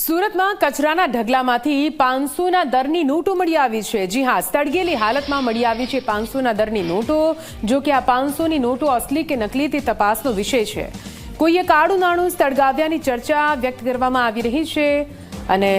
સુરતમાં કચરાના ઢગલામાંથી 500ના દરની નોટો મળી આવી છે। જી હા, સળગેલી હાલતમાં મળી આવી છે 500ના દરની નોટો। જો કે આ 500ની નોટો અસલી કે નકલી તે તપાસનો વિષય છે। કોઈએ કાળું નાણું સળગાવ્યાની ચર્ચા વ્યક્ત કરવામાં આવી રહી છે અને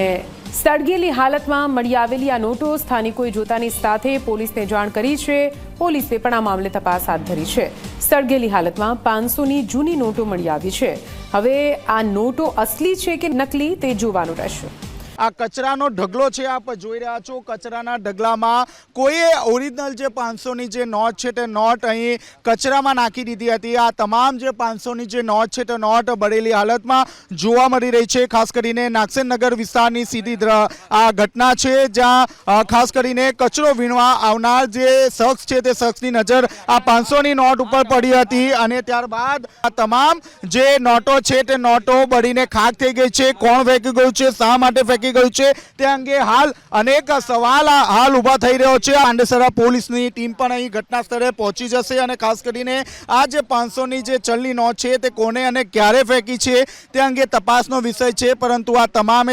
સળગેલી હાલતમાં મળી આવેલી આ નોટો સ્થાનિકોએ જોતાની સાથે પોલીસને જાણ કરી છે। પોલીસે પણ આ મામલે તપાસ હાથ ધરી છે। સળગેલી હાલતમાં 500ની જૂની નોટો મળી આવી છે। હવે આ નોટો અસલી છે કે નકલી તે જોવાનું રહેશે। આ કચરાનો ઢગલો છે, આપ જોઈ રહ્યા છો। કચરાના ઢગલામાં કોઈએ ઓરિજિનલ જે 500ની જે નોટ છે તે નોટ અહીં કચરામાં નાખી દીધી હતી। આ તમામ જે 500ની જે નોટ છે તે નોટ બળેલી હાલતમાં જોવા મળી રહી છે। ખાસ કરીને નાગસેનનગર વિસ્તારની સીધી આ ઘટના છે, જ્યાં ખાસ કરીને કચરો વીણવા આવનાર જે શખ્સ છે તે શખ્સની નજર આ 500ની નોટ ઉપર પડી હતી અને ત્યારબાદ આ તમામ જે નોટો છે તે નોટો બળીને ખાક થઈ ગઈ છે। કોણ ફેંકી ગયું છે, શા માટે ફેંકી ગયું છે તે અંગે હાલ અનેક સવાલ હાલ ઊભા થઈ રહ્યો છે। પાંડેસરા પોલીસની ટીમ પણ અહીં ઘટના સ્થળે પહોંચી જશે અને ખાસ કરીને આ જે 500ની જે ચલની નોટ છે તે કોને અને ક્યારે ફેંકી છે તે અંગે તપાસનો વિષય છે। પરંતુ આ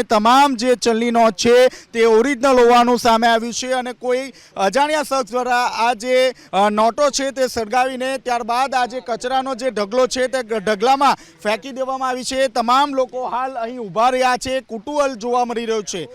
તમામ જે ચલની નોટ છે તે ઓરિજિનલ હોવાનું સામે આવ્યું છે અને કોઈ અજાણ્યા શખ્સ દ્વારા આ જે નોટો છે તે સળગાવીને ત્યારબાદ આ જે કચરાનો જે ઢગલો છે તે ઢગલામાં ફેંકી દેવામાં આવી છે। તમામ લોકો હાલ અહીં ઊભા રહ્યા છે। કુતૂહલ જોવા મળી રહ્યું છે।